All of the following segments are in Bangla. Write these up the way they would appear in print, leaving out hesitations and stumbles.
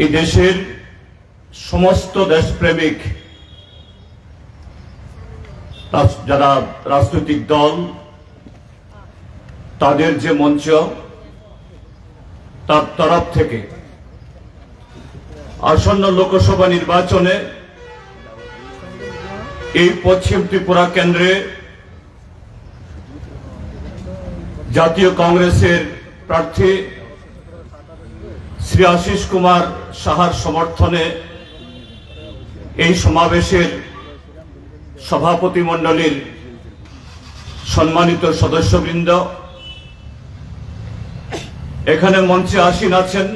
এই দেশের সমস্ত দেশপ্রেমিক যারা রাজনৈতিক দল তাদের যে মঞ্চ তার তরফ থেকে আসন্ন লোকসভা নির্বাচনে এই পশ্চিম ত্রিপুরা কেন্দ্রে জাতীয় কংগ্রেসের প্রার্থী শ্রী আশিস কুমার সাহার সমর্থনে এই সমাবেশের সভাপতি মণ্ডলীর সম্মানিত সদস্যবৃন্দ, এখানে মঞ্চে আসীন আছেন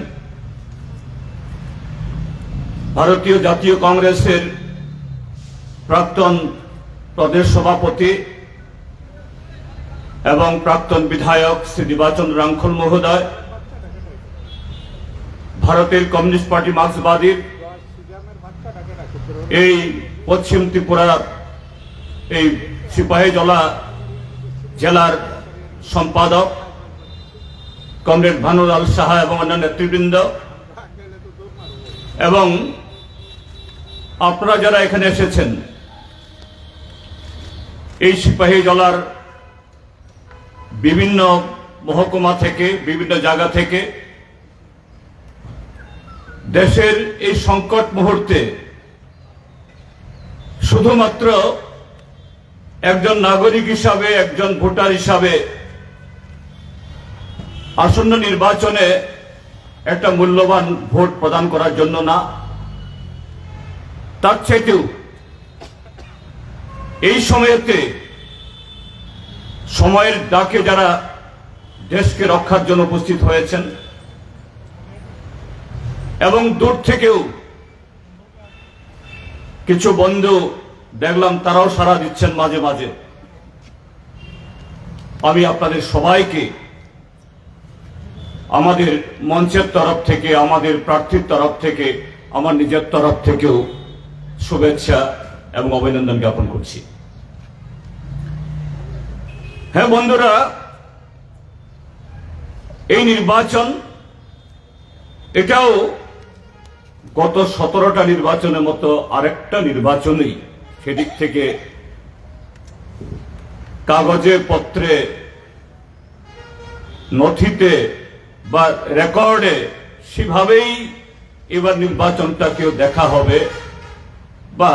ভারতীয় জাতীয় কংগ্রেসের প্রাক্তন প্রদেশ সভাপতি এবং প্রাক্তন বিধায়ক শ্রী দিবাচন্দ্র রাংখল মহোদয়, ভারতের কমিউনিস্ট পার্টি মার্ক্সবাদীর এই পশ্চিম ত্রিপুরা এই সিপাহীজলা জেলার সম্পাদক কমরেড ভানুলাল সাহা এবং অন্যান্য নেতৃবৃন্দ, এবং আপনারা যারা এখানে এসেছেন এই সিপাহীজলার বিভিন্ন মহকুমা থেকে, বিভিন্ন জায়গা থেকে, দেশের এই সংকট মুহূর্তে শুধুমাত্র একজন নাগরিক হিসাবে, একজন ভোটার হিসাবে আসন্ন নির্বাচনে একটা মূল্যবান ভোট প্রদান করার জন্য না, তার চাইতেও এই সময়েতে সময়ের ডাকে যারা দেশকে রক্ষার জন্য উপস্থিত হয়েছেন এবং দূর থেকেও কিছু বন্ধু দেখলাম তারাও সাড়া দিচ্ছেন মাঝে মাঝে, আমি আপনাদের সবাইকে আমাদের মঞ্চের তরফ থেকে, আমাদের প্রার্থীর তরফ থেকে, আমার নিজের তরফ থেকেও শুভেচ্ছা এবং অভিনন্দন জ্ঞাপন করছি। হ্যাঁ বন্ধুরা, এই নির্বাচন এটাও গত 17টা নির্বাচনের মতো আরেকটা নির্বাচনই, সেদিক থেকে কাগজে পত্রে নথিতে বা রেকর্ডে সেভাবেই এবার নির্বাচনটাকেও দেখা হবে বা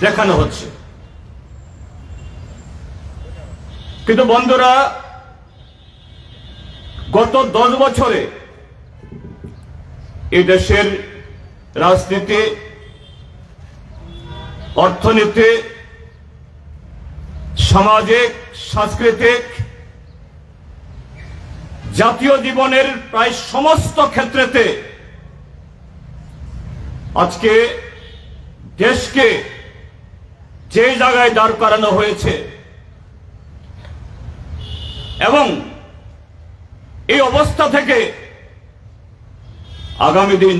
দেখানো হচ্ছে। কিন্তু বন্ধুরা, গত 10 বছরে এই দেশের রাজনীতি, অর্থনীতি, সামাজিক, সাংস্কৃতিক, জাতীয় জীবনের প্রায় সমস্ত ক্ষেত্রেতে আজকে দেশকে যে জায়গায় দাঁড় করানো হয়েছে এবং এই অবস্থা থেকে আগামী দিন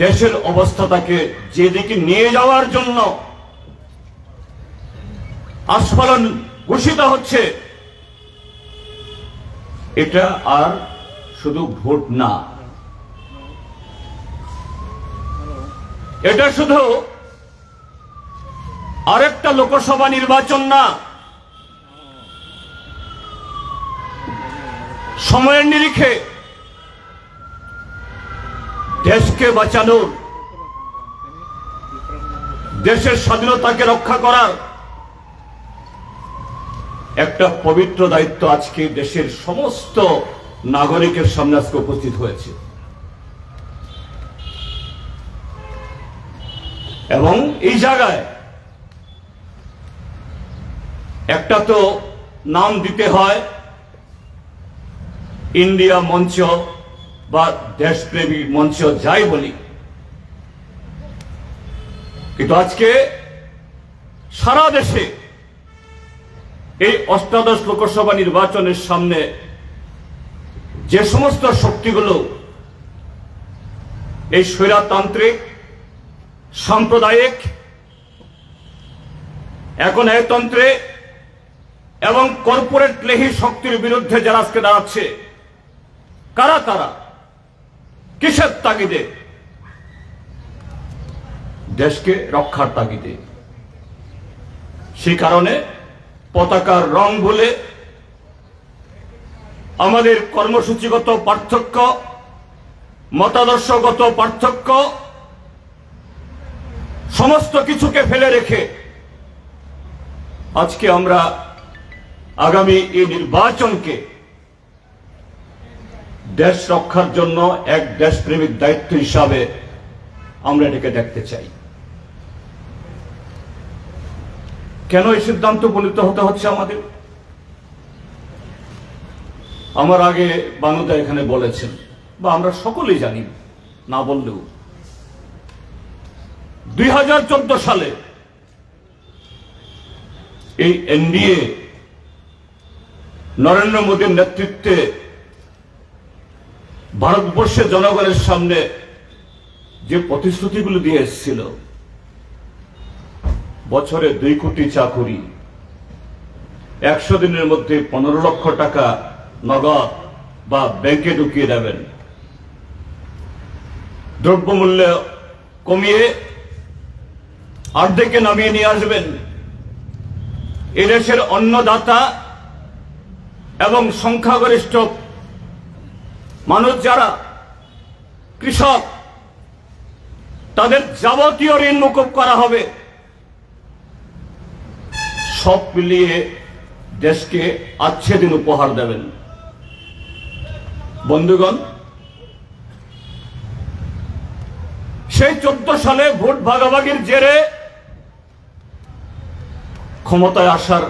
দেশের অবস্থাটাকে যেদিকে নিয়ে যাওয়ার জন্য আস্ফালন ঘোষিত হচ্ছে, এটা আর শুধু ভোট না, এটা শুধু আরেকটা লোকসভা নির্বাচন না, সময়ের নিরিখে দেশকে বাঁচানোর, দেশের স্বাধীনতাকে রক্ষা করার একটা পবিত্র দায়িত্ব আজকে দেশের সমস্ত নাগরিকের সামনে আজকে উপস্থিত হয়েছে। এবং এই জায়গায় একটা তো নাম দিতে হয় ইন্ডিয়া মঞ্চ বা দেশপ্রেমী মঞ্চ, যাই বলি, কিন্তু আজকে সারা দেশে এই অষ্টাদশ লোকসভা নির্বাচনের সামনে যে সমস্ত শক্তিগুলো এই স্বৈরতান্ত্রিক, সাম্প্রদায়িক, এখন একতন্ত্রে এবং কর্পোরেট লেহি শক্তির বিরুদ্ধে যারা আজকে দাঁড়াচ্ছে, কারা তারা, কিসের তাগিদে? দেশকে রক্ষার তাগিদে। সেই কারণে পতাকার রং ভুলে আমাদের কর্মসূচিগত পার্থক্য, মতাদর্শগত পার্থক্য, সমস্ত কিছুকে ফেলে রেখে আজকে আমরা আগামী এই নির্বাচনকে দেশ রক্ষার জন্য এক দেশপ্রেমিক দায়িত্ব হিসাবে আমরা এটাকে দেখতে চাই। কেন এই সিদ্ধান্ত উপনীত হতে হচ্ছে আমাদের? আমার আগে বানুদা এখানে বলেছেন, বা আমরা সকলেই জানি, না বললেও 2014 সালে এই এনডিএ নরেন্দ্র মোদীর নেতৃত্বে ভারতবর্ষের জনগণের সামনে যে প্রতিশ্রুতিগুলো দিয়ে এসেছিল, বছরে 2 কোটি চাকুরি, 100 দিনের মধ্যে 15 লক্ষ টাকা নগদ বা ব্যাংকে ঢুকিয়ে দেবেন, দ্রব্যমূল্য কমিয়ে অর্ধেকে নামিয়ে নিয়ে আসবেন, এদেশের অন্নদাতা এবং সংখ্যাগরিষ্ঠ মানুষ যারা কৃষক, তাদের যাবতীয় ঋণ মুকুব করা হবে। সব মিলিয়ে দেশকে আচ্ছে দিন উপহার দেবেন। বন্ধুগণ, সেই 14 সালে ভোট ভাগাভাগির জেরে ক্ষমতায় আসার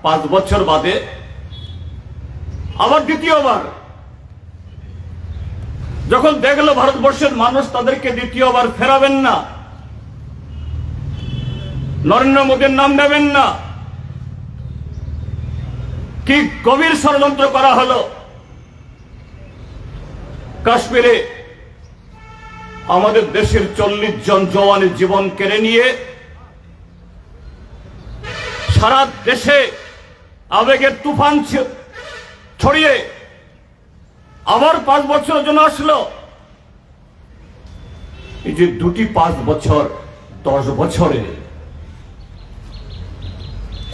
5 বছর বাদে আবার দ্বিতীয়বার যখন দেখলো ভারতবর্ষের মানুষ তাদেরকে দ্বিতীয়বার ফেরাবেন না, নরেন্দ্র মোদীর নাম নেবেন না, কি গভীর ষড়যন্ত্র করা হলো। কাশ্মীরে আমাদের দেশের 40 জন জওয়ানের জীবন কেড়ে নিয়ে সারা দেশে আবেগের তুফান ছড়িয়ে আবার 5 বছরের জন্য আসলো। এই যে দুটি 5 বছর, 10 বছরে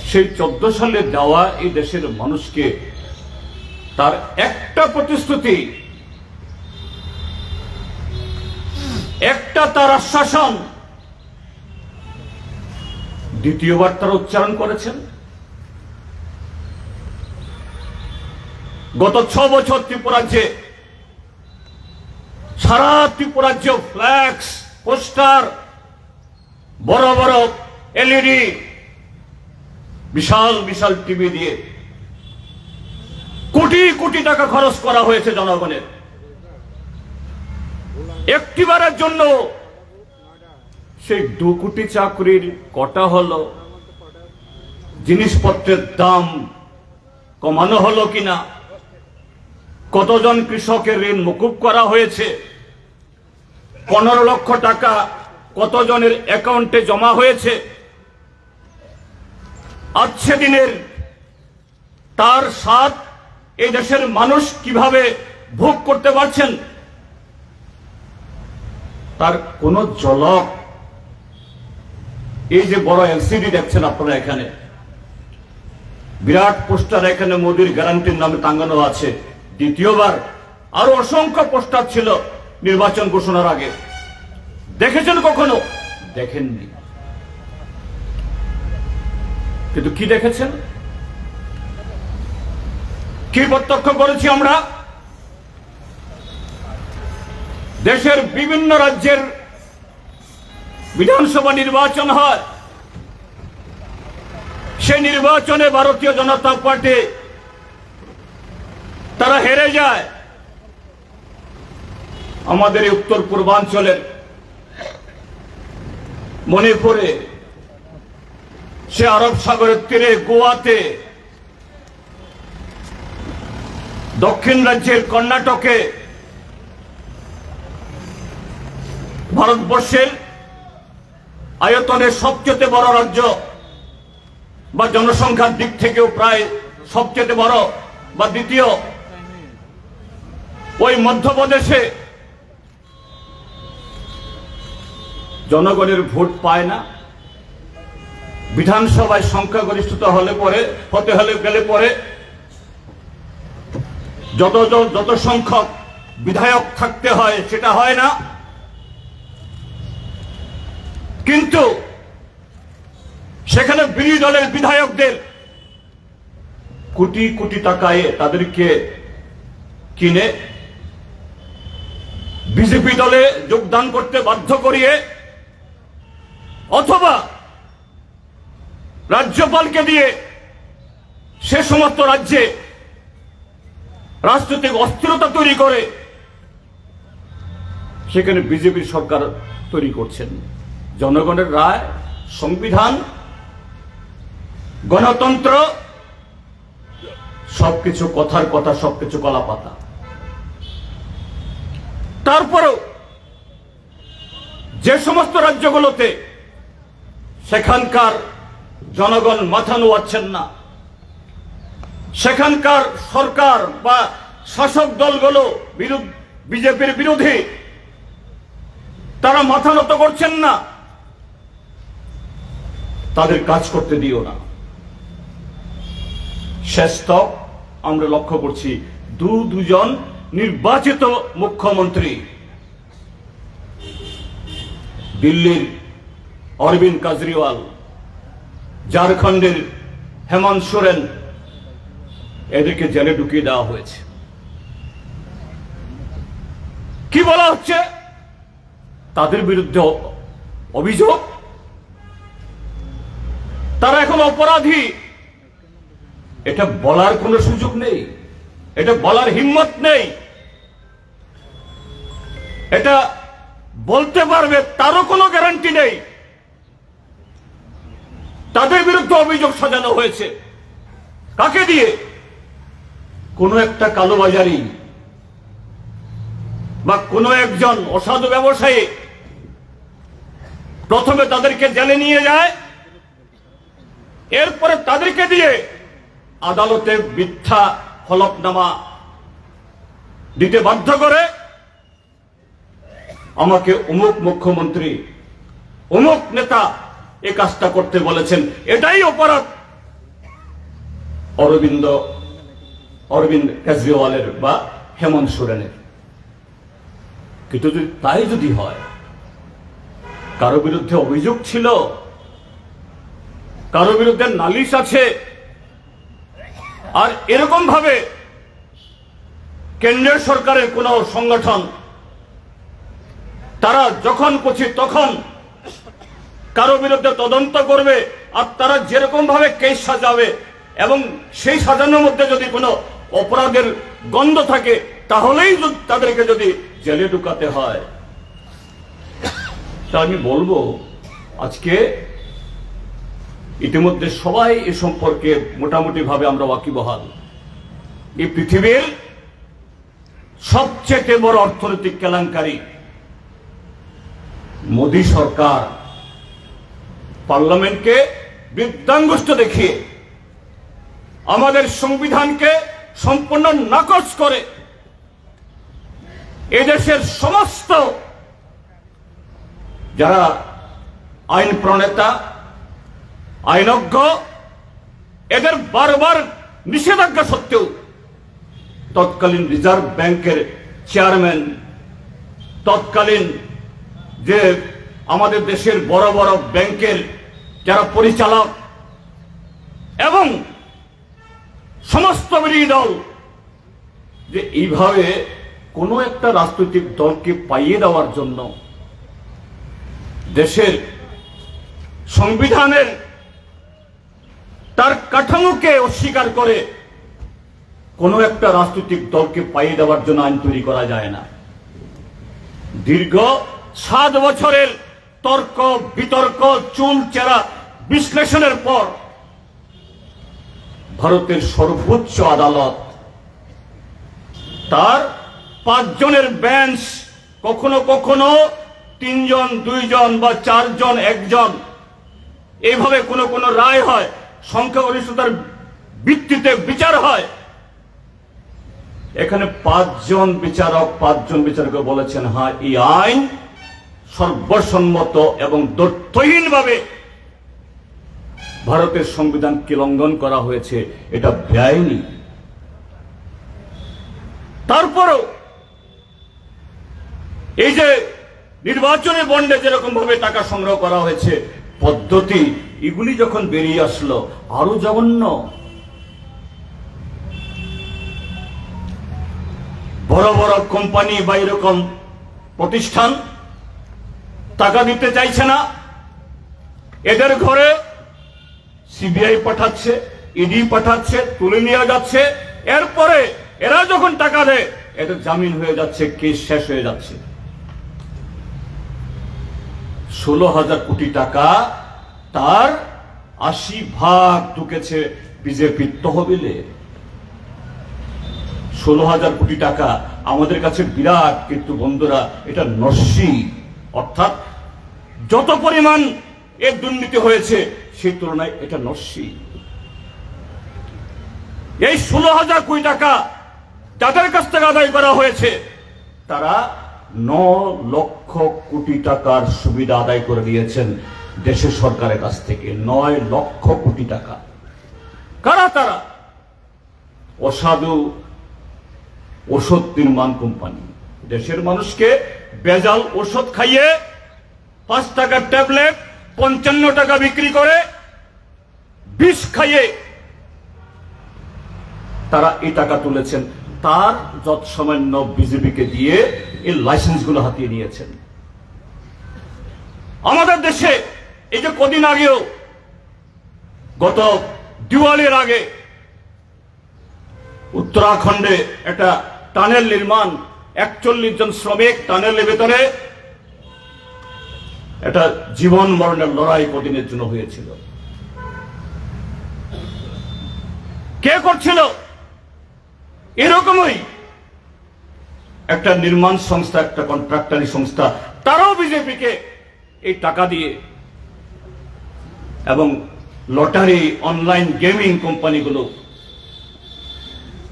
সেই 14 সালে দেওয়া এই দেশের মানুষকে তার একটা প্রতিশ্রুতি, একটা তার আশ্বাসন দ্বিতীয়বার তারা উচ্চারণ করেছেন। গত 6 বছর ত্রিপুরাজ্যে, সারা ত্রিপুরাজ্য ফ্ল্যাক্স, পোস্টার, বড় বড় এলইডি, বিশাল বিশাল টিভি দিয়ে কোটি কোটি টাকা খরচ করা হয়েছে জনগণের। একটিবারের জন্য সেই 2 কোটি চাকরির কটা হলো, জিনিসপত্রের দাম কমানো হলো কিনা, কতজন কৃষকের ঋণ মুকুব করা হয়েছে, 15 লক্ষ টাকা কতজনের অ্যাকাউন্টে জমা হয়েছে, আজকে দিনের তার স্বাদ এই দেশের মানুষ কিভাবে ভোগ করতে পারছেন, তার কোন ঝলক এই যে বড় এলসিডি দেখছেন আপনারা, এখানে বিরাট পোস্টার, এখানে মোদির গ্যারান্টির নামে টাঙ্গানো আছে। দ্বিতীয়বার আরো অসংখ্য পোস্টার ছিল নির্বাচন ঘোষণার আগে। দেখেছেন কখনো? দেখেননি। কিন্তু কি দেখেছেন, কি প্রত্যক্ষ করেছি আমরা? দেশের বিভিন্ন রাজ্যের বিধানসভা নির্বাচন হয়, সেই নির্বাচনে ভারতীয় জনতা পার্টি তারা হেরে যায়। আমাদের এই উত্তর পূর্বাঞ্চলের মণিপুরে, সে আরব সাগরের তীরে গোয়াতে, দক্ষিণ রাজ্যের কর্ণাটকে, ভারতবর্ষের আয়তনের সবচেয়ে বড় রাজ্য বা জনসংখ্যার দিক থেকেও প্রায় সবচেয়ে বড় বা দ্বিতীয় ওই মধ্যপ্রদেশে জনগণের ভোট পায় না, বিধানসভায় সংখ্যাগরিষ্ঠতা হতে গেলে পরে যত সংখ্যক বিধায়ক থাকতে হয় সেটা হয় না। কিন্তু সেখানে বিরোধী দলের বিধায়কদের কোটি কোটি টাকায় তাদেরকে কিনে বিজেপি দলে যোগদান করতে বাধ্য করিয়ে অথবা রাজ্যপালকে দিয়ে সে সমস্ত রাজ্যে রাজনৈতিক অস্থিরতা তৈরি করে সেখানে বিজেপির সরকার তৈরি করছেন। জনগণের রায়, সংবিধান, গণতন্ত্র সবকিছু কথার কথা, সবকিছু কলাপাতা। তারপরেও যে সমস্ত রাজ্যগুলোতে সেখানকার জনগণ মাথা নোয়াচ্ছেন না, সেখানকার সরকার বা শাসক দলগুলো বিজেপির বিরোধী, তারা মাথা নত করছেন না, তাদের কাজ করতে দিও না। শেষ তক আমরা লক্ষ্য করছি দুজন নির্বাচিত মুখ্যমন্ত্রী, দিল্লির অরবিন্দ কেজরিওয়াল, ঝাড়খণ্ডের হেমন্ত সোরেন, এদেরকে জেলে ঢুকিয়ে দেওয়া হয়েছে। কি বলা হচ্ছে? তাদের বিরুদ্ধে অভিযোগ, তারা এখন অপরাধী। এটা বলার কোনো সুযোগ নেই, এটা বলার হিম্মত নেই, এটা বলতে পারবে তারও কোনো গ্যারান্টি নেই। তাদের বিরুদ্ধে অভিযোগ সাজানো হয়েছে কাকে দিয়ে? কোনো একটা কালোবাজারি বা কোনো একজন অসাধু ব্যবসায়ী প্রথমে তাদেরকে জেলে নিয়ে যায়, এরপরে তাদেরকে দিয়ে আদালতে মিথ্যা হলফনামা দিতে বাধ্য করে, আমাকে অমুক মুখ্যমন্ত্রী, অমুক নেতা এ কাজটা করতে বলেছেন। এটাই অপরাধ অরবিন্দ কেজরিওয়ালের বা হেমন্ত সোরেনের। কিন্তু তাই যদি হয়, কারো বিরুদ্ধে অভিযোগ ছিল, কারো বিরুদ্ধে নালিশ আছে, আর এরকম ভাবে কেন্দ্রীয় সরকারের কোন সংগঠন তারা যখন খুশি তখন কারো বিরুদ্ধে তদন্ত করবে, আর তারা যেরকম ভাবে কেস সাজাবে এবং সেই সাজানোর মধ্যে যদি কোনো অপরাধের গন্ধ থাকে, তাহলেই তাদেরকে যদি জেলে ঢুকাতে হয়। তা আমি বলবো, আজকে ইতিমধ্যে সবাই এ সম্পর্কে মোটামুটি ভাবে আমরা ওয়াকিবহাল। এই পৃথিবীর সবচেয়ে বড় অর্থনৈতিক কেলেঙ্কারি মোদী সরকার পার্লামেন্টকে বৃদ্ধাঙ্গুষ্ঠ দেখিয়ে আমাদের সংবিধানকে সম্পূর্ণ নাকচ করে এদেশের সমস্ত যারা আইন প্রণেতা, আইনজ্ঞ, এদের বারবার নিষেধাজ্ঞা সত্ত্বেও তৎকালীন রিজার্ভ ব্যাংকের চেয়ারম্যান, তৎকালীন যে আমাদের দেশের বড় বড় ব্যাংকের যারা পরিচালক এবং সমস্ত বিরোধী দল যে এইভাবে কোনো একটা রাজনৈতিক দলকে পাইয়ে দেওয়ার জন্য দেশের সংবিধানের তার কাঠামোকে অস্বীকার করে কোনো একটা রাজনৈতিক দলকে পাইয়ে দেওয়ার জন্য আইন তৈরি করা যায় না। দীর্ঘ 7 বছরের তর্ক বিতর্ক, চুলচেরা বিশ্লেষণের পর ভারতের সর্বোচ্চ আদালত তার 5 জনের বেঞ্চ, কখনো কখনো 3 জন, 2 জন বা 4 জন, 1 জন, এইভাবে কোনো কোনো রায় হয়, সংখ্যাগরিষ্ঠতার ভিত্তিতে বিচার হয়। এখানে 5 জন বিচারক বলেছেন হ্যাঁ এই আইন সর্বসম্মত এবং তথ্যহীনভাবে ভারতের সংবিধানকে লঙ্ঘন করা হয়েছে, এটা বেআইনি। তারপরও এই যে নির্বাচনী বন্ডে যেরকম ভাবে টাকা সংগ্রহ করা হয়েছে পদ্ধতি, এগুলি যখন বেরিয়ে আসলো আরো জঘন্য। বড় বড় কোম্পানি বা এরকম প্রতিষ্ঠান টাকা দিতে চাইছে না, এদের ঘরে সিবিআই পাঠাচ্ছে, ইডি পাঠাচ্ছে, তুলে নিয়ে যাচ্ছে। এরপরে এরা যখন টাকা দেয় এদের জামিন হয়ে যাচ্ছে, কেস শেষ হয়ে যাচ্ছে। 16,000 কোটি টাকা, তার 80% ঢুকেছে বিজেপির তহবিলে। 16,000 কোটি টাকা আমাদের কাছে বিরাট, কিন্তু বন্ধুরা এটা নস্যি। অর্থাৎ যত পরিমাণ এর দুর্নীতি হয়েছে সেই তুলনায় এটা নস্যি। এই 16,000 কোটি টাকা যাদের কাছ থেকে আদায় করা হয়েছে তারা 9 লক্ষ কোটি টাকার সুবিধা আদায় করে দিয়েছেন দেশের সরকারের কাছ থেকে। 9 লক্ষ কোটি টাকা। কারা তারা? অসাধু ওষুধ নির্মাণ কোম্পানি দেশের মানুষকে ভেজাল ওষুধ খাইয়ে 5 টাকার ট্যাবলেট 55 টাকা বিক্রি করে, বিষ খাইয়ে তারা এই টাকা তুলেছেন। তার যৎসামান্য বিজেপিকে দিয়ে এই লাইসেন্সগুলো হাতিয়ে নিয়েছেন। আমাদের দেশে এই যে কদিন আগেও, গত দিওয়ালির আগে উত্তরাখণ্ডে একটা টানেল নির্মাণ, 41 জন শ্রমিক টানেলের ভেতরে একটা জীবন মরণের লড়াই কদিনের জন্য হয়েছিল। কে করছিল? এরকমই একটা নির্মাণ সংস্থা, একটা কন্ট্রাক্টরি সংস্থা, তারাও বিজেপিকে এই টাকা দিয়ে, এবং লটারি, অনলাইন গেমিং কোম্পানিগুলো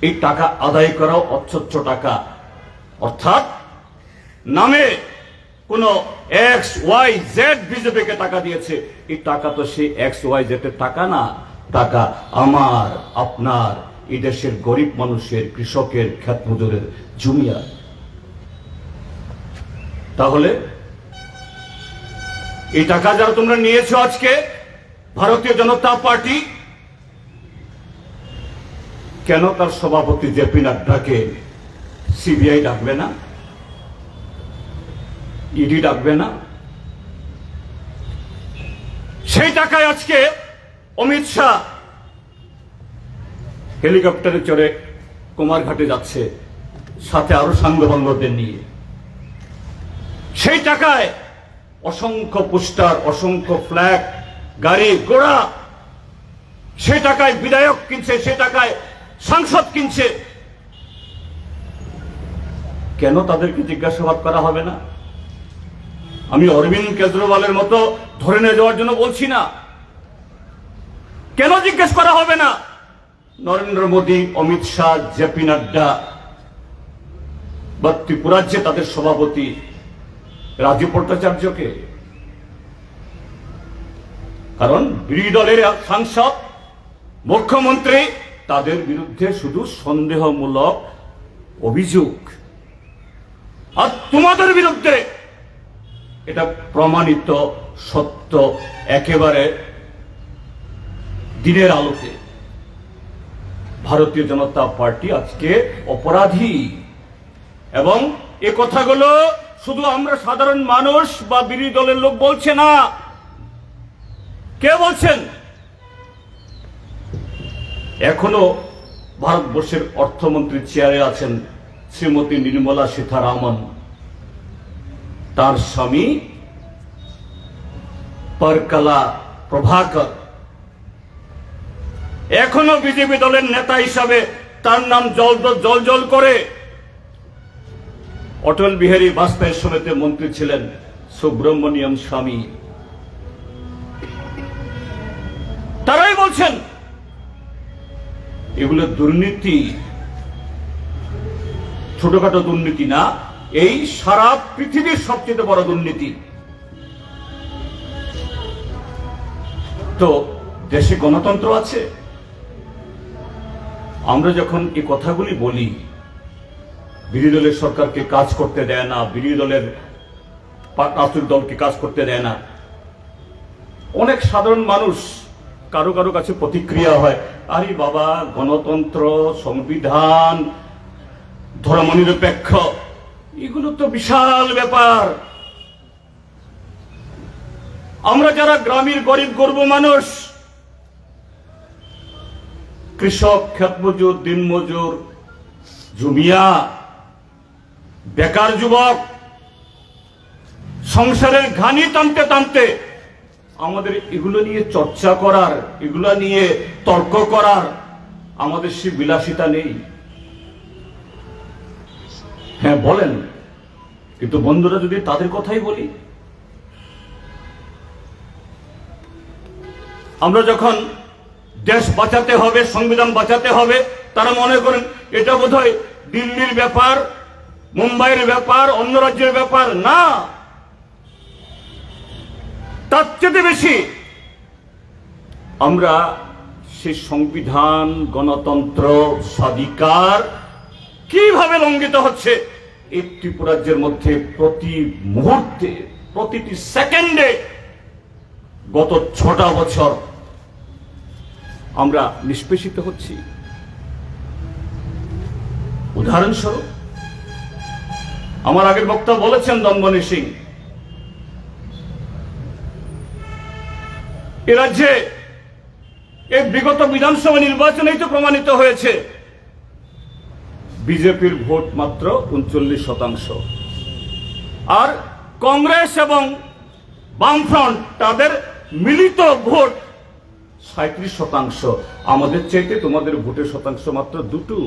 এই টাকা আদায় করাও অচ্ছচ্ছ টাকা। অর্থাৎ নামে কোন XYZ বিজেপিকে টাকা দিয়েছে, এই টাকা তো সেই XYZ এর টাকা না, টাকা আমার, আপনার, এই দেশের গরিব মানুষের, কৃষকের, ক্ষেত মজুরের, জমিয়ার। তাহলে এই টাকা যারা তোমরা নিয়েছো আজকে, ভারতীয় জনতা পার্টি কেন তার সভাপতি জেপি নাড্ডাকে সিবিআই ডাকবে না, ইডি ডাকবে না? সেই টাকায় আজকে অমিত শাহ হেলিকপ্টারে চড়ে কুমারঘাটে যাচ্ছে, সাথে আরো সাঙ্গপাঙ্গদের নিয়ে। সেই টাকায় অসংখ্য পোস্টার, অসংখ্য ফ্ল্যাগ, গাড়ি ঘোড়া, সে টাকায় বিধায়ক কিনছে, সে টাকায় সাংসদ কিনছে। কেন তাদেরকে জিজ্ঞাসাবাদ করা হবে না? আমি অরবিন্দ কেজরিওয়ালের মতো ধরে নিয়ে যাওয়ার জন্য বলছি না। কেন জিজ্ঞেস করা হবে না নরেন্দ্র মোদী, অমিত শাহ, জেপি নাড্ডা বা ত্রিপুরার যে তাদের সভাপতি রাজীব ভট্টাচার্যকে? কারণ বিরোধী দলের সাংসদ, মুখ্যমন্ত্রী, তাদের বিরুদ্ধে শুধু সন্দেহমূলক অভিযোগ, আর তোমাদের বিরুদ্ধে এটা প্রমাণিত সত্য, একেবারে দিনের আলোতে। ভারতীয় জনতা পার্টি আজকে অপরাধী, এবং এ কথাগুলো শুধু আমরা সাধারণ মানুষ বা বিরোধী দলের লোক বলছে না। কে বলছেন? এখনো ভারতবর্ষের অর্থমন্ত্রীর চেয়ারে আছেন শ্রীমতী নির্মলা সীতারামন, তার স্বামী পরকলা প্রভাকর এখনো বিজেপি দলের নেতা হিসাবে তার নাম জল করে। অটল বিহারী বাজপেয়ীর সময়তে মন্ত্রী ছিলেন সুব্রমণিয়ম স্বামী, তারাই বলছেন এগুলো দুর্নীতি। ছোটখাটো দুর্নীতি না, এই সারা পৃথিবীর সবচেয়ে বড় দুর্নীতি। তো দেশে গণতন্ত্র আছে। আমরা যখন এই কথাগুলি বলি, বিরোধী দলের সরকারকে কাজ করতে দেয় না, বিরোধী দলের রাজনৈতিক দলকে কাজ করতে দেয় না, অনেক সাধারণ মানুষ কারো কারো কাছে প্রতিক্রিয়া হয়, আরে বাবা, গণতন্ত্র, সংবিধান, ধর্মনিরপেক্ষ, এগুলো তো বিশাল ব্যাপার। আমরা যারা গ্রামের গরিব গর্ব মানুষ, কৃষক, ক্ষেতমজুর, দিনমজুর, জুমিয়া, বেকার যুবক, সংসারের ঘানি টানতে টানতে আমাদের এগুলো নিয়ে চর্চা করার, এগুলো নিয়ে তর্ক করার আমাদের সে বিলাসিতা নেই। হ্যাঁ বলেন, কিন্তু বন্ধুরা যদি তাদের কথাই বলি, আমরা যখন দেশ বাঁচাতে হবে, সংবিধান বাঁচাতে হবে, তারা মনে করেন এটা বোধহয় দিল্লির ব্যাপার, মুম্বাইয়ের ব্যাপার, অন্য রাজ্যের ব্যাপার। না, তার চেয়ে বেশি আমরা সেই সংবিধান, গণতন্ত্র, স্বাধিকার কিভাবে লঙ্ঘিত হচ্ছে এই ত্রিপুরাজ্যের মধ্যে প্রতি মুহূর্তে, প্রতিটি সেকেন্ডে গত 6টা বছর আমরা নিষ্পেষিত হচ্ছি। উদাহরণস্বরূপ, আমার আগের বক্তা বলেছেন দনমণি সিং, এ রাজ্যে এই বিগত বিধানসভা নির্বাচনেই তো প্রমাণিত হয়েছে বিজেপির ভোট মাত্র 39%, আর কংগ্রেস এবং বামফ্রন্ট তাদের মিলিত ভোট 37%। আমাদের চাইতে তোমাদের ভোটের শতাংশ মাত্র 2।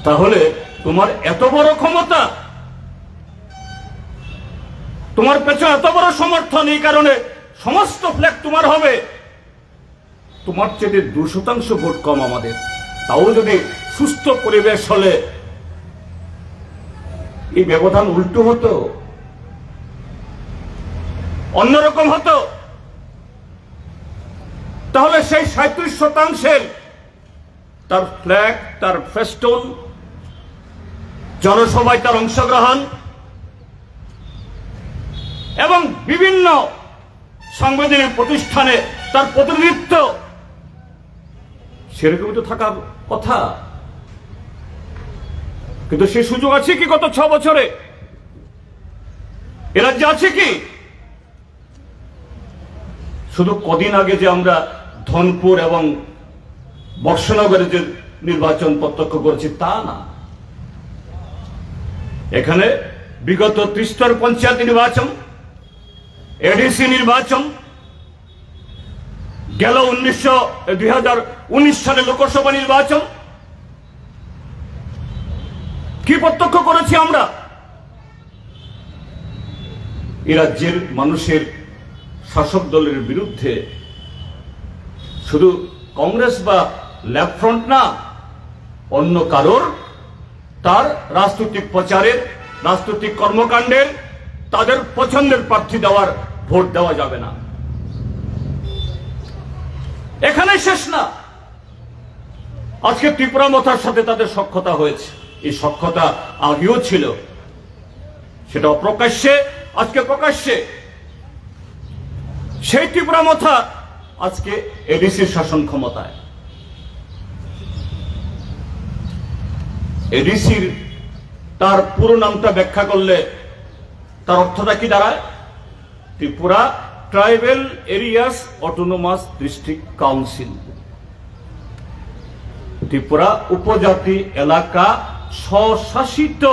তাহলে তোমার এত বড় ক্ষমতা, তোমার পেছনে এত বড় সমর্থন, এই কারণে সমস্ত ফ্ল্যাগ তোমার হবে, তোমার চাইতে 2% ভোট কম আমাদের। তাও যদি সুস্থ পরিবেশ হলে এই ব্যবধান উল্টো হতো, অন্যরকম হতো, তাহলে সেই 37%-এর তার ফ্ল্যাগ, তার ফেস্টুন, জনসভায় তার অংশগ্রহণ এবং বিভিন্ন সাংবিধানিক প্রতিষ্ঠানে তার প্রতিনিধিত্ব, সেরকমই তো থাকার কথা। কিন্তু সে সুযোগ আছে কি গত 6 বছরে? এ রাজ্যে আছে কি? শুধু কদিন আগে যে আমরা ধনপুর এবং বর্ষনগরে যে নির্বাচন প্রত্যক্ষ করেছি তা না, এখানে বিগত 30টার পঞ্চায়েত নির্বাচন, এডিসি নির্বাচন, গেল 2019 সালে লোকসভা নির্বাচন, কি প্রত্যক্ষ করেছি আমরা? এ রাজ্যের মানুষের শাসক দলের বিরুদ্ধে শুধু কংগ্রেস বা লেফট ফ্রন্ট না, অন্য কারোর তার রাজনৈতিক প্রচারের, রাজনৈতিক কর্মকাণ্ডের, তাদের পছন্দের প্রার্থী দেওয়ার ভোট দেওয়া যাবে না। এখানে শেষ না, আজকে ত্রিপুরা মথার সাথে তাদের সখ্যতা হয়েছে। এই সখ্যতা আগেও ছিল, সেটা অপ্রকাশ্যে, আজকে প্রকাশ্যে। সেই ত্রিপুরা মথা আজকে এডিসির শাসন ক্ষমতায়। এডিসির তার পুরো নামটা ব্যাখ্যা করলে তার অর্থটা কি দাঁড়ায়? Tripura tribal areas autonomous district council, Tripura উপজাতি এলাকা স্বশাসিত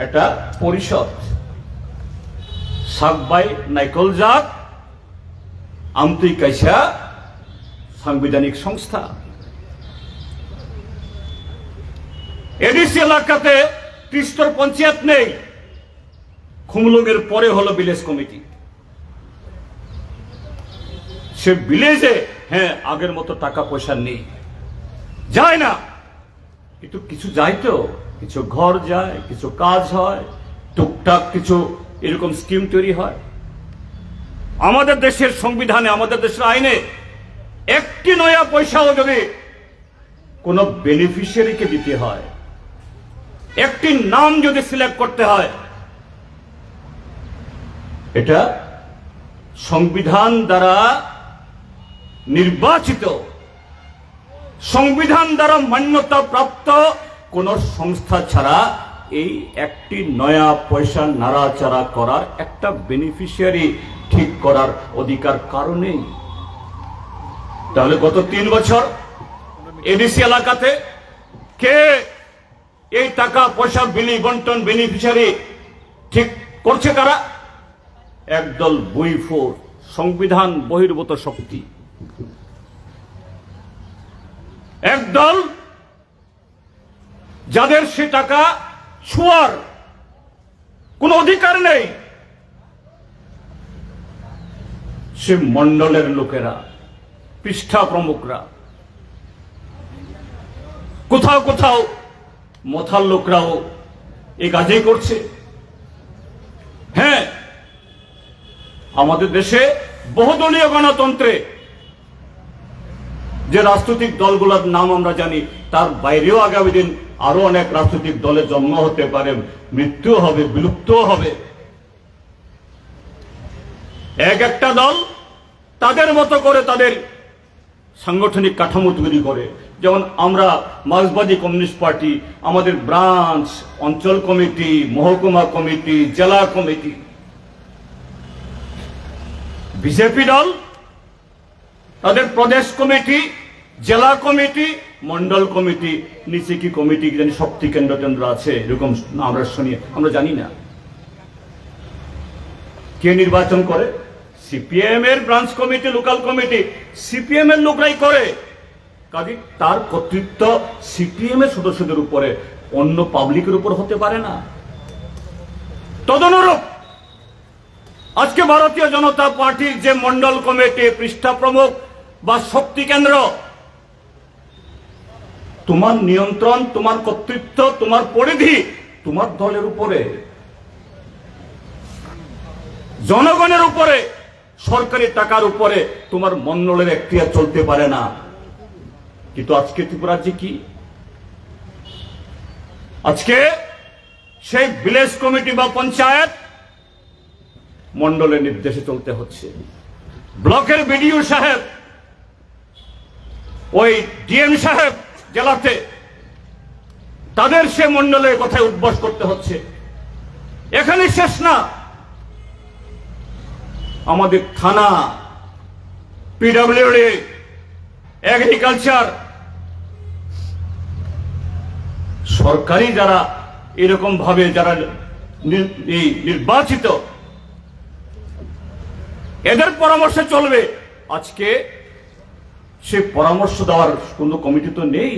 একটা পরিষদ। সাকবাই নাইকলজাত আমতুইকাইসা সাংবিধানিক সংস্থা। এডিসি এলাকাতে 30টার পঞ্চায়েত নেই, খুমলুঙের পরে হলো ভিলেজ কমিটি। সে ভিলেজে হ্যাঁ আগের মতো টাকা পয়সা নেই, যায় না, কিন্তু কিছু যায় তো, কিছু ঘর যায়, কিছু কাজ হয়, টুকটাক কিছু এরকম স্কিম তৈরি হয়। আমাদের দেশের সংবিধানে, আমাদের দেশের আইনে একটি নয়া পয়সাও যদি কোনো বেনিফিশিয়ারিকে দিতে হয়, একটি নাম যদি সিলেক্ট করতে হয়, এটা সংবিধান দ্বারা নির্বাচিত, সংবিধান দ্বারা মান্যতা প্রাপ্ত কোন সংস্থা ছাড়া এই একটি নয়া পয়সা নাড়াচাড়া করার, একটা বেনিফিশিয়ারি ঠিক করার অধিকার কারণেই। তাহলে গত 3 বছর এডিসি এলাকাতে কে এই টাকা পয়সা বিলি বন্টন বেনিফিশিয়ারি ঠিক করছে? কারা? একদল বুইফোর, সংবিধান বহির্ভূত শক্তি, একদল যাদের সে টাকা ছোঁয়ার কোন অধিকার নেই, সে মন্ডলের লোকেরা, পৃষ্ঠা প্রমুখরা, কোথাও কোথাও মথার লোকরাও এই কাজই করছে। হ্যাঁ, আমাদের দেশে বহুদলীয় গণতন্ত্রে যে রাজনৈতিক দলগুলোর নাম আমরা জানি, তার বাইরেও আগামী দিন আরো অনেক রাজনৈতিক দলের জন্ম হতে পারে, মৃত্যু হবে, বিলুপ্ত হবে। এক একটা দল তাদের মতো করে তাদের সাংগঠনিক কাঠামো তৈরি করে। যেমন আমরা মার্ক্সবাদী কমিউনিস্ট পার্টি, আমাদের ব্রাঞ্চ, অঞ্চল কমিটি, মহকুমা কমিটি, জেলা কমিটি। বিজেপি দল তাদের প্রদেশ কমিটি, জেলা কমিটি, মন্ডল কমিটি, নিচে কি কমিটি জানি, শক্তি কেন্দ্র কেন্দ্র আছে, এরকম আমরা শুনি, আমরা জানি না। কে নির্বাচন করে? সিপিএম এর branch committee, local committee, CPM এর লোকরাই করে। কাজে তার কর্তৃত্ব সিপিএম এর সদস্যদের উপরে, অন্য পাবলিকের উপর হতে পারে না। তদনুরূপ আজকে ভারতীয় জনতা পার্টির যে মন্ডল কমিটি, পৃষ্ঠা প্রমুখ বা শক্তি কেন্দ্র, তোমার নিয়ন্ত্রণ, তোমার কর্তৃত্ব, তোমার পরিধি তোমার দলের উপরে, জনগণের উপরে, সরকারি টাকার উপরে তোমার মন্ডলের এখতিয়ার চলতে পারে না। কিন্তু আজকে ত্রিপুরা রাজ্যে কি? আজকে সেই ভিলেজ কমিটি বা পঞ্চায়েত মন্ডলের নির্দেশে চলতে হচ্ছে। ব্লকের বিডিও সাহেব, ওই ডিএম সাহেব জেলাতে, তাদের সে মন্ডলের কথায় উদ্বাস করতে হচ্ছে। এখানে শেষ না, আমাদের থানা, পিডব্লিউডি, এগ্রিকালচার, সরকারি যারা এরকম ভাবে যারা নির্বাচিত, এদের পরামর্শে চলবে। আজকে সে পরামর্শ দেওয়ার কোন কমিটি তো নেই,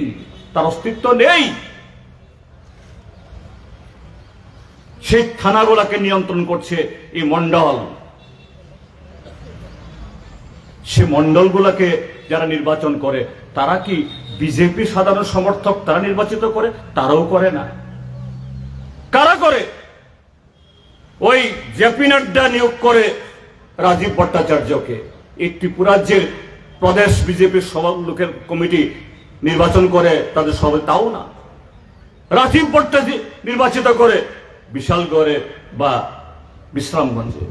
তার অস্তিত্ব নেই। সেই থানাগুলাকে নিয়ন্ত্রণ করছে এই মন্ডল। সে মন্ডলগুলাকে যারা নির্বাচন করে, তারা কি বিজেপি সাধারণ সমর্থক তারা নির্বাচিত করে? তারাও করে না। কারা করে? ওই জেপি নাড্ডা নিয়োগ করে রাজীব ভট্টাচার্যকে। এই ত্রিপুরাজ্যের প্রদেশ বিজেপির সব লোকের কমিটি নির্বাচন করে তাদের সবাই, তাও না। রাজীব ভট্টাচার্য নির্বাচিত করে বিশালগড়ে বা বিশ্রামগঞ্জে।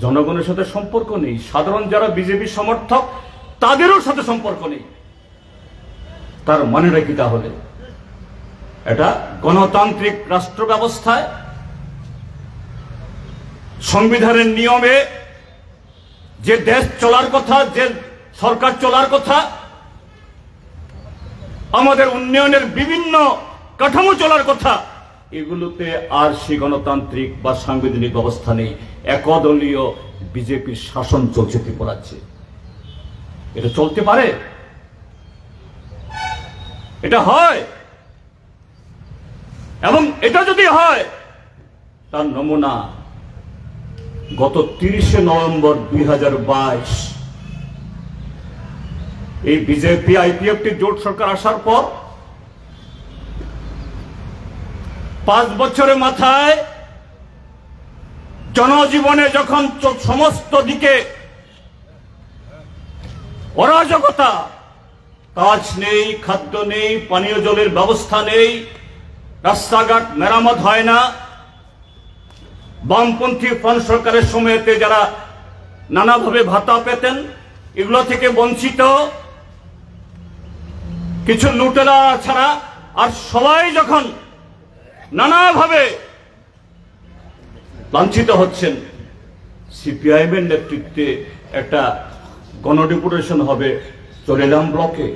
জনগণের সাথে সম্পর্ক নেই, সাধারণ যারা বিজেপি সমর্থক তাদেরও সাথে সম্পর্ক নেই। তার মানেটা কি তাহলে? এটা গণতান্ত্রিক রাষ্ট্র ব্যবস্থায় সংবিধানের নিয়মে যে দেশ চলার কথা, যে সরকার চলার কথা, আমাদের উন্নয়নের বিভিন্ন কাঠামো চলার কথা, এগুলোতে আর সেই গণতান্ত্রিক বা সাংবিধানিক ব্যবস্থা নেই। একদলীয় বিজেপির শাসন চলছে ত্রিপুরা রাজ্যে। এটা চলতে পারে? এটা হয়? এবং এটা যদি হয়, তার নমুনা গত 30শে নভেম্বর 2022 এই বিজেপি আইপিএফটি জোট সরকার আসার পর 5 বছরের মাথায় জনজীবনে যখন সমস্ত দিকে অরাজকতা, কাজ নেই, খাদ্য নেই, পানীয় জলের ব্যবস্থা নেই, রাস্তাঘাট মেরামত হয় না, বামপন্থী ফ্রন্ট সরকারের সময়তে যারা নানাভাবে ভাতা পেতেন এগুলো থেকে বঞ্চিত, কিছু লুটেরা ছাড়া আর সবাই যখন নানাভাবে লাঞ্ছিত হচ্ছেন, সিপিআইএম এর নেতৃত্বে একটা গণডেপুটেশন হবে চরিলাম ব্লকে।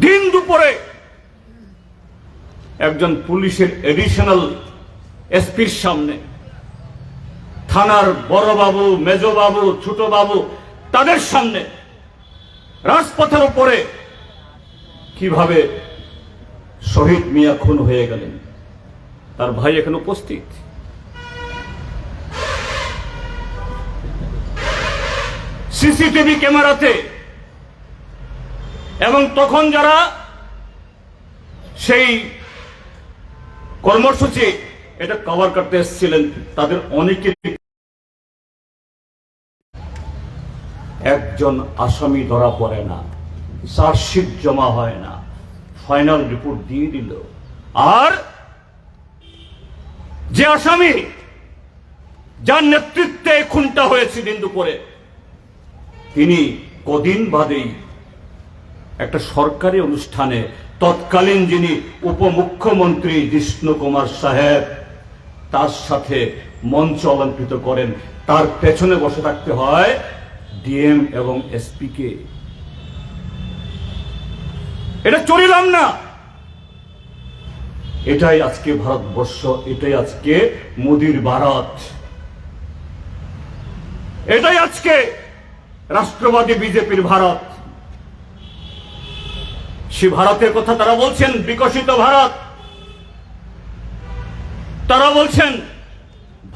দিন দুপুরে একজন পুলিশের এডিশনাল এসপির সামনে, থানার বড়বাবু, মেজবাবু, ছোটবাবু তাদের সামনে রাজপথের উপরে কিভাবে শহীদ মিয়া খুন হয়ে গেলেন, তার ভাই এখানে উপস্থিত। সিসিটিভি ক্যামেরাতে, এবং তখন যারা সেই কর্মসূচি এটা কভার করতে এসেছিলেন তাদের অনেকের একজন আসামি ধরা পড়ে না, চার্জশিট জমা হয় না, ফাইনাল রিপোর্ট দিয়ে দিল। আর যে আসামি, যার নেতৃত্বে খুনটা হয়েছে দিন দুপুরে, তিনি কদিন বাদেই একটা সরকারি অনুষ্ঠানে তৎকালীন যিনি উপমুখ্যমন্ত্রী জিষ্ণু কুমার সাহেব তার সাথে মঞ্চ অলঙ্কৃত করেন। তার পেছনে বসে থাকতে হয় ডিএম এবং এসপি কে। এটা চলিলাম না। এটাই আজকে ভারতবর্ষ, এটাই আজকে মোদির ভারত, এটাই আজকে রাষ্ট্রবাদী বিজেপির ভারত। সে ভারতের কথা তারা বলছেন বিকশিত ভারত, তারা বলছেন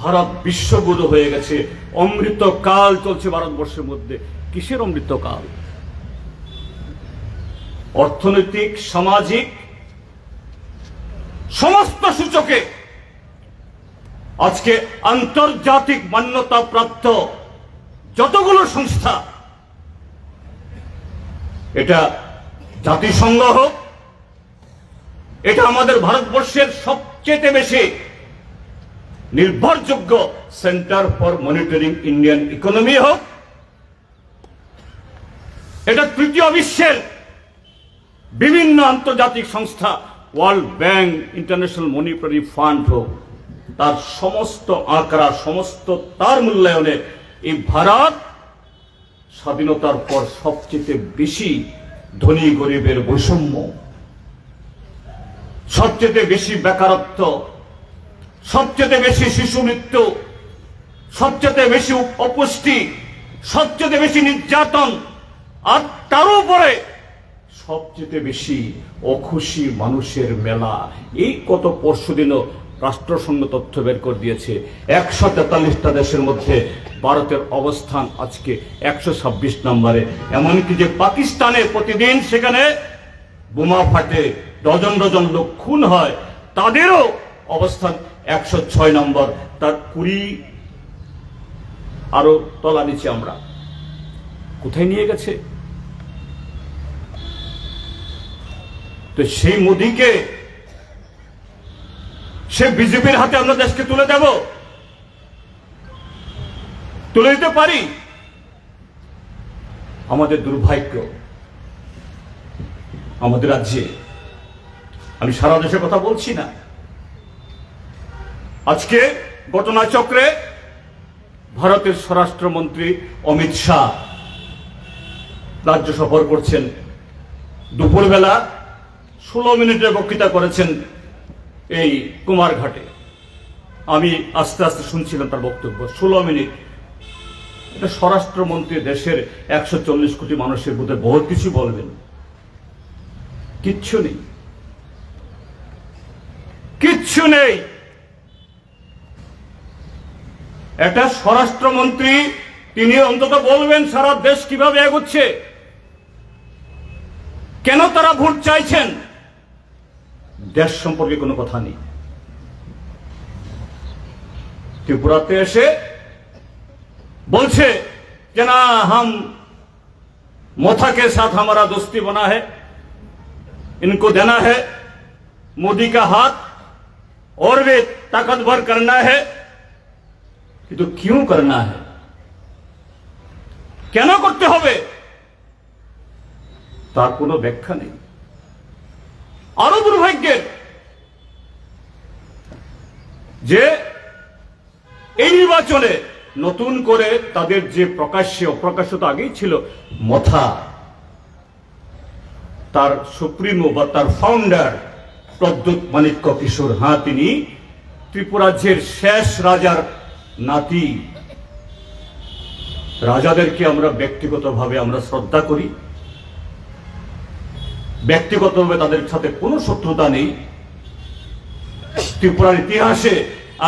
ভারত বিশ্বগুরু হয়ে গেছে, অমৃত কাল চলছে ভারতবর্ষের মধ্যে। কিসের অমৃত কাল? অর্থনৈতিক, সামাজিক সমস্ত সূচকে আজকে আন্তর্জাতিক মান্যতা প্রাপ্ত যতগুলো সংস্থা, এটা জাতিসংঘ হোক, এটা আমাদের ভারতবর্ষের সবচেয়ে বেশি নির্ভরযোগ্য centre for monitoring Indian economy হোক, এটা তৃতীয় বিশ্বের বিভিন্ন আন্তর্জাতিক সংস্থা, world bank, international monetary fund হোক, তার সমস্ত আঁকড়া, সমস্ত তার মূল্যায়নে এই ভারত স্বাধীনতার পর সবচেয়ে বেশি ধনী গরিবের বৈষম্য, সবচেয়ে বেশি বেকারত্ব, সবচেয়ে বেশি শিশু মৃত্যু, সবচেয়ে বেশি অপুষ্টি, সবচেয়ে বেশি নির্যাতন, আর তার উপরে সবচেয়ে বেশি অখুশি মানুষের মেলা। এই কত পরশুদিনও রাষ্ট্রসংঘ তথ্য বের করে দিয়েছে, 143টা দেশের মধ্যে ভারতের অবস্থান আজকে 126 নম্বরে। এমনকি যে পাকিস্তানে প্রতিদিন সেখানে বোমা ফাটে, ডজন ডজন লোক খুন হয়, তাদেরও অবস্থান 106 নম্বর। তার 20 আরো তলা নিচে আমরা। কোথায় নিয়ে গেছে? তো সেই মোদীকে, সে বিজেপির হাতে আমরা দেশকে তুলে দেব? তুলে দিতে পারি? আমাদের দুর্ভাগ্য, আমাদের রাজ্যে, আমি সারা দেশের কথা বলছি না, আজকে ঘটনাচক্রে ভারতের স্বরাষ্ট্রমন্ত্রী অমিত শাহ রাজ্য সফর করছেন। দুপুরবেলা 16 মিনিটের বক্তৃতা করেছেন এই কুমারঘাটে। আমি আস্তে আস্তে শুনছিলাম তার বক্তব্য, 16 মিনিট। এটা স্বরাষ্ট্রমন্ত্রী দেশের 140 কোটি মানুষের মধ্যে বহুত কিছু বলবেন, কিচ্ছু নেই, কিচ্ছু নেই। একটা স্বরাষ্ট্রমন্ত্রী তিনি অন্তত বলবেন সারা দেশ কিভাবে এগোচ্ছে, কেন তারা ভোট চাইছেন? দেশ সম্পর্কে কোনো কথা নেই। ত্রিপুরাতে এসে বলছে যে না, हम मोथा के साथ हमारा दोस्ती बना है, इनको देना है मोदी का हाथ और भी ताकतवर करना है। কিন্তু क्यों करना है? কেন করতে হবে তার কোনো ব্যাখ্যা নেই। আরো দুর্ভাগ্যের যে এই নির্বাচনে নতুন করে তাদের যে অপ্রকাশ্য তো আগেই ছিল মথা, তার সুপ্রিমো বা তার ফাউন্ডার প্রদ্যুৎ মাণিক্য কিশোর, হ্যাঁ তিনি ত্রিপুরাজ্যের শেষ রাজার নাতি। রাজাদেরকে আমরা ব্যক্তিগতভাবে আমরা শ্রদ্ধা করি, ব্যক্তিগতভাবে তাদের সাথে কোনো শত্রুতা নেই। ত্রিপুরার ইতিহাসে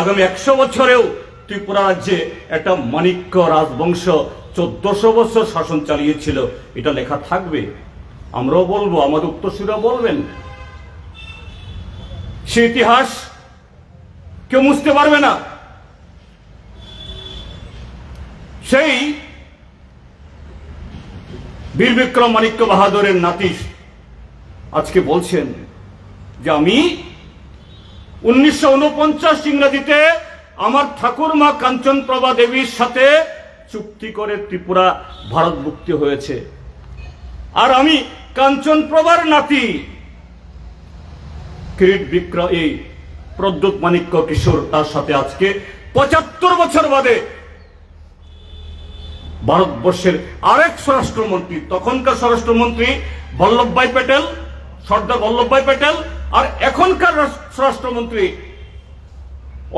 আগামী 100 বছরেও ত্রিপুরা রাজ্যে একটা মাণিক্য রাজবংশ 1400 বছর শাসন চালিয়েছিল, এটা লেখা থাকবে। আমরাও বলবো, আমাদের উত্তরসূরিরা বলবেন। সে ইতিহাস কেউ মুছতে পারবে না। সেই বীর বিক্রম মাণিক্য বাহাদুরের নাতি আজকে বলছেন যে আমি 1949 ইংরেজিতে আমার ঠাকুরমা কাঞ্চনপ্রভা দেবীর সাথে চুক্তি করে ত্রিপুরা ভারত মুক্তি হয়েছে, আর আমি কাঞ্চনপ্রভার নাতি কিরিট বিক্রম এই প্রদ্যুৎ মাণিক্য কিশোর, তার সাথে আজকে 75 বছর বাদে ভারতবর্ষের আরেক স্বরাষ্ট্রমন্ত্রী, তখনকার স্বরাষ্ট্রমন্ত্রী বল্লভভাই প্যাটেল, সর্দার বল্লভভাই প্যাটেল, আর এখনকার স্বরাষ্ট্রমন্ত্রী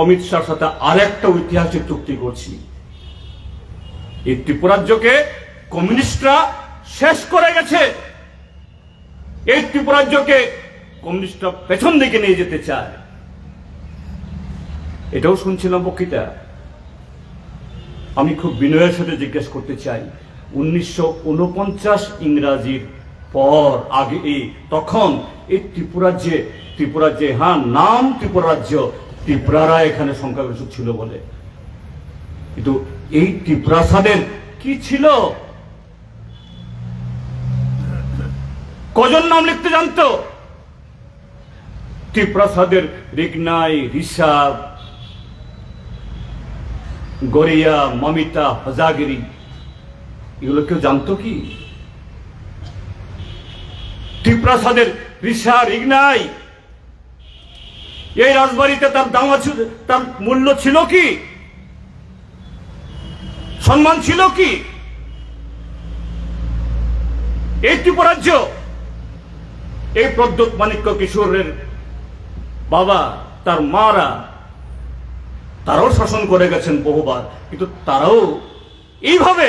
অমিত শাহর সাথে আরেকটা ঐতিহাসিক চুক্তি করছি। এই ত্রিপুরাজ্যকে কমিউনিস্টরা শেষ করে গেছে। এই ত্রিপুরাজ্যকে কমিউনিস্টরা পেছন দিকে নিয়ে যেতে চায়। এটাও শুনছিলাম বক্তৃতা। আমি খুব বিনয়ের সাথে জিজ্ঞেস করতে চাই, 1949 ইংরাজির পর আগে তখন এই ত্রিপুরাজ্যে হ্যাঁ নাম ত্রিপুরা রাজ্য, ত্রিপুরারা এখানে সংখ্যাগরিষ্ঠ ছিল বলে, কিন্তু এই ত্রিপ্রাসাদের কি ছিল? কজন নাম লিখতে জানতো? ত্রিপ্রাসাদের রিগনাই, ঋষাব, গড়িয়া, মমিতা, হজাগিরি, এগুলো কেউ জানতো কি? ত্রিপ্রাসাদের ঋষা, রিগনাই, এই রাজবাড়িতে তার দাম আছে, তার মূল্য ছিল কি? সম্মান ছিল কি? এই ত্রিপুরাজ্য, এই প্রদ্যুৎ মাণিক্য কিশোরের বাবা, তার মারা, তারাও শাসন করে গেছেন বহুবার, কিন্তু তারাও এইভাবে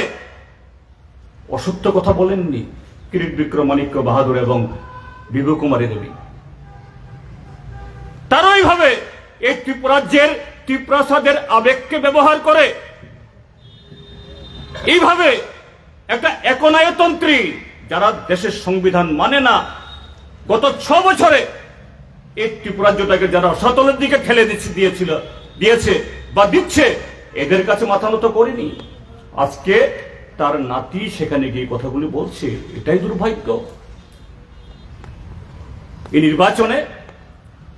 অসত্য কথা বলেননি। কিরিট বিক্রম মাণিক্য বাহাদুর এবং বিভু কুমারী দেবী, তারাও এইভাবে এই ত্রিপুরাজ্যের ত্রিপ্রাসাদের আবেগকে ব্যবহার করে এইভাবে একটা একনায়তন্ত্রী, যারা দেশের সংবিধান মানে না, গত 6 বছরে এই ত্রিপুরাজ্যটাকে যারা অসাতলের দিকে ঠেলে দিয়েছে বা দিচ্ছে, এদের কাছে মাথা নত করেনি। আজকে তার নাতি সেখানে গিয়ে কথাগুলি বলছে, এটাই দুর্ভাগ্য। এই নির্বাচনে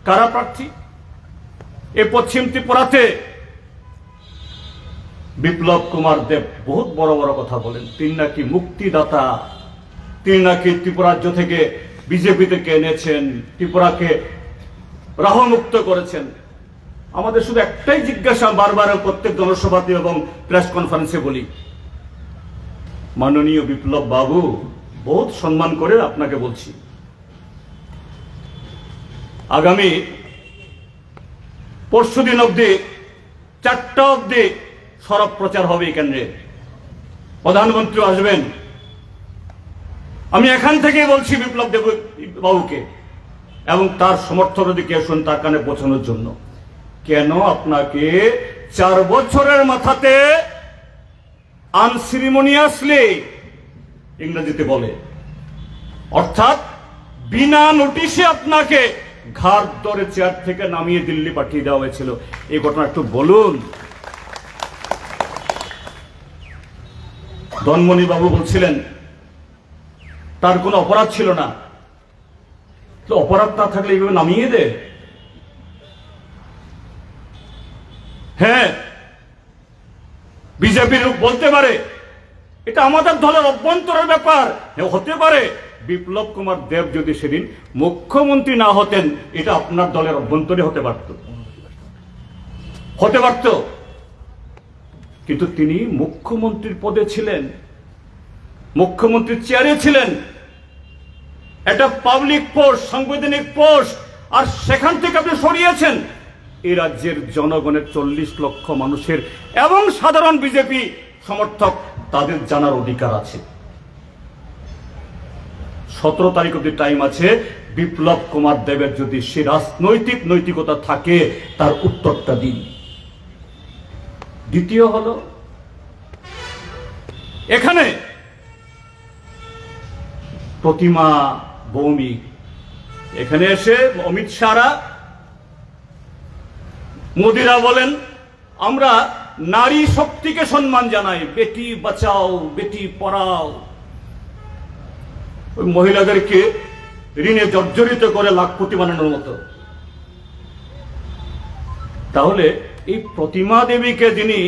কারা প্রার্থী? এই পশ্চিম ত্রিপুরাতে বিপ্লব কুমার দেব বহুত বড় বড় কথা বলেন। তিনি নাকি মুক্তিদাতা, তিনি নাকি ত্রিপুরাজ্য থেকে বিজেপি থেকে এনেছেন, ত্রিপুরাকে রাহমুক্ত করেছেন। আমাদের শুধু একটাই জিজ্ঞাসা, বারবার প্রত্যেক জনসভাতে এবং প্রেস কনফারেন্সে বলি, মাননীয় বিপ্লব বাবু, বহুত সম্মান করে আপনাকে বলছি, আগামী পরশুদিন অব্দি 4টা অব্দি সরব প্রচার হবে এই কেন্দ্রে, প্রধানমন্ত্রী আসবেন। আমি এখান থেকে বলছি বিপ্লব দেব বাবুকে এবং তার সমর্থকদেরকে আসুন তার কানে পৌঁছানোর জন্য। কেন আপনাকে 4 বছরের মাথাতে আনসেরিমনিয়াসলি ইংরেজিতে বলে, অর্থাৎ বিনা নোটিশে আপনাকে ঘাড় ধরে চেয়ার থেকে নামিয়ে দিল্লি পাঠিয়ে দেওয়া হয়েছিল। এই ঘটনা একটু বলুন। ধনমণি বাবু বলছিলেন তার কোনো অপরাধ ছিল না, তো অপরাধ না থাকলে এইভাবে নামিয়ে দে? হ্যাঁ, বিজেপির লোক বলতে পারে এটা আমাদের দলের অভ্যন্তরের ব্যাপার, হতে পারে বিপ্লব কুমার দেব যদি সেদিন মুখ্যমন্ত্রী না হতেন, এটা আপনার দলের অভ্যন্তরে হতে পারত, কিন্তু তিনি মুখ্যমন্ত্রীর পদে ছিলেন, মুখ্যমন্ত্রীর চেয়ারে ছিলেন, একটা পাবলিক পোস্ট, সাংবিধানিক পোস্ট, আর সেখান থেকে আপনি সরিয়েছেন। এই রাজ্যের জনগণের 40 লক্ষ মানুষের এবং সাধারণ বিজেপি সমর্থক তাদের জানার অধিকার আছে। 17 তারিখ অব্দি টাইম আছে। বিপ্লব কুমার দেবের যদি সে রাজনৈতিক নৈতিকতা থাকে তার উত্তরটা দিন। দ্বিতীয় হলো, এখানে প্রতিমা ভৌমিক এখানে এসে অমিত শাহরা, মোদিরা বলেন আমরা নারী শক্তিকে সম্মান জানাই, বেটি বাঁচাও বেটি পড়াও, ওই মহিলাদেরকে ঋণে জর্জরিত করে লাখপতি বানানোর মতো। তাহলে এই প্রতিমা দেবীকে, যিনি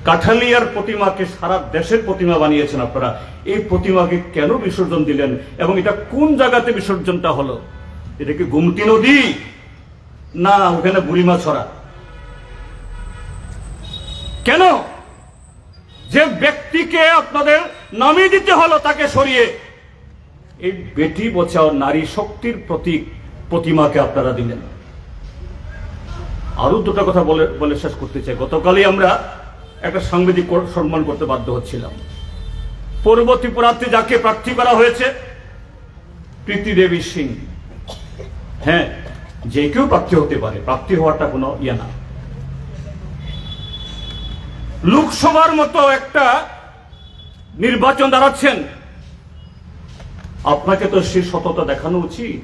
কাঠালিয়ার প্রতিমাকে সারা দেশের প্রতিমা বানিয়েছেন আপনারা, এই প্রতিমাকে কেন বিসর্জন দিলেন এবং এটা কোন জায়গাতে বিসর্জনটা হলো? এটা কি গোমতী নদী না ওখানে বুড়িমা ছড়া? কেন যে ব্যক্তিকে আপনাদের নামিয়ে দিতে হলো তাকে সরিয়ে এই বেটি বাঁচাও নারী শক্তির প্রতীক প্রতিমাকে আপনারা দিলেন? আরো দুটো কথা বলে শেষ করতে চাই। গতকালই আমরা একটা সাংবাদিক সম্মান করতে বাধ্য হচ্ছিলাম। পূর্ব ত্রিপুরাতে যাকে প্রার্থী করা হয়েছে, প্রীতি দেবী সিং। হ্যাঁ, যে কেউ প্রার্থী হতে পারে, প্রার্থী হওয়াটা কোনো ইয়ে না। লোকসভার মতো একটা নির্বাচন দাঁড়াচ্ছেন, আপনাকে তো সে সততা দেখানো উচিত।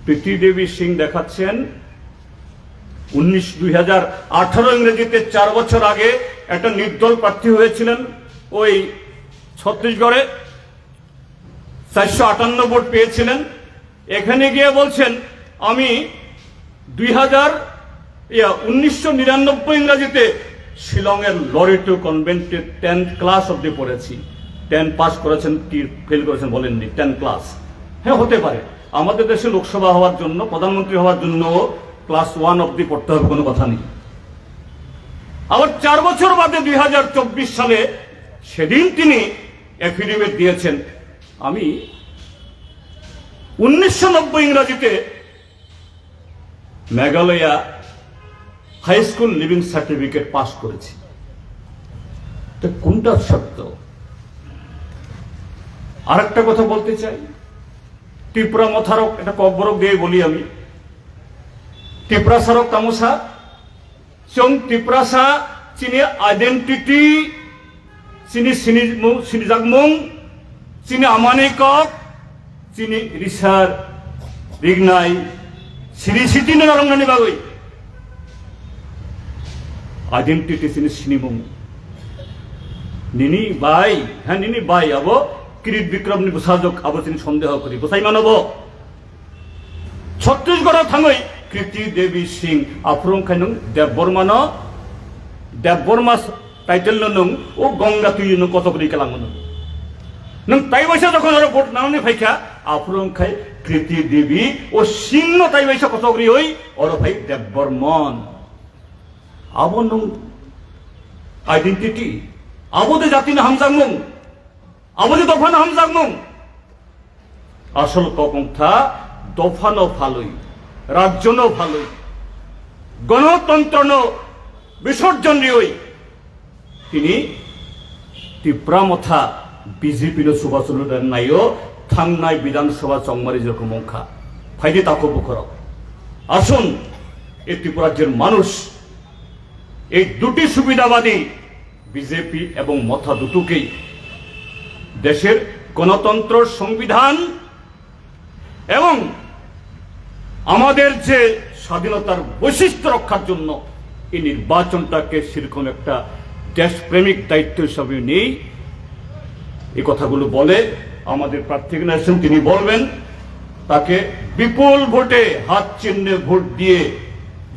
প্রীতি দেবী সিং দেখাচ্ছেন 2018 ইংরেজিতে 4 বছর আগে একটা নির্দল প্রার্থী হয়েছিলেন ওই ছত্তিশগড়ে, 458 ভোট পেয়েছিলেন। এখানে গিয়ে বলছেন আমি 1999 ইংরেজিতে শিলংয়ের লরেটো কনভেন্টে 10th ক্লাস অব্দি পড়েছি। 10 পাস করেছেন কি ফেল করেছেন বলেননি, 10 ক্লাস। হ্যাঁ, হতে পারে। আমাদের দেশে লোকসভা হওয়ার জন্য, প্রধানমন্ত্রী হওয়ার জন্য ক্লাস 1 অব্দি পড়তে হবে, কোনো কথা নেই। আবার 4 বছর বাদে 2024 সালে সেদিন তিনি এফিডেভিট দিয়েছেন আমি 1990 ইংরেজিতে Meghalaya high school leaving certificate pass করেছি। তো কোনটা সত্য? আর একটা কথা বলতে চাই, ত্রিপুরা মথারক একটা কব্বরক দিয়ে বলি আমি, ত্রিপুরা সারক তামসা চং ত্রিপুরাসা চিনি আইডেন্টিটি চিনি সিনিজাগমুং চিনি আমানিকক চিনি রিসার রিগনাই সিনি সিটি নারংনানি বাগৈ আইডেন্টিটি চিনি সিনিমুং নিনি বাই। হ্যাঁ, নিনি বাই আব কিরিট বিক্রম নি বুসাজক আব চিনি সন্দেহ করি বুসাই মানব ছত্তিশগড় থাঙৈ কৃতি দেবী সিং আফরং খাইনং দেববর্মা টাইটেল নং ও গঙ্গা তুই নং কত করি কেলাং নং তাই বৈশা যখন ওরা ভোট নামনি ফাইখা আফরং খাই কৃতি দেবী ও সিং তাই বৈশা কত করি ওই ওর ভাই দেববর্মন আবো নং আইডেন্টিটি আবদে জাতি না হামজাংমুং আবদে দফানো হামজাংমুং আসল কপন্থা দফানো ভালোই রাজ্য ভালোই গণতন্ত্র বিসর্জন দিয়ই তিনি ত্রিপুরামথা বিজেপি সুভাষচন্দ্র নাইও থাংনাই বিধানসভা চংমারি যেরকম অংখা ফাইদে তাকে বুখর। আসুন, এই ত্রিপুরা রাজ্যের মানুষ এই দুটি সুবিধাবাদী বিজেপি এবং মথা দুটোকেই দেশের গণতন্ত্র, সংবিধান এবং আমাদের যে স্বাধীনতার বৈশিষ্ট্য রক্ষার জন্য এই নির্বাচনটাকে সেরকম একটা দেশপ্রেমিক দায়িত্ব হিসাবে নেই। এই কথাগুলো বলে আমাদের প্রার্থী আছেন, তিনি বলবেন, তাকে বিপুল ভোটে হাত চিহ্নে ভোট দিয়ে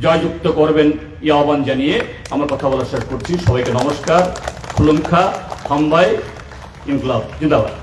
জয়যুক্ত করবেন এই আহ্বান জানিয়ে আমার কথা বলা শেষ করছি। সবাইকে নমস্কার। খুলুমখা, হামবাই, ইনকলাব জিন্দাবাদ।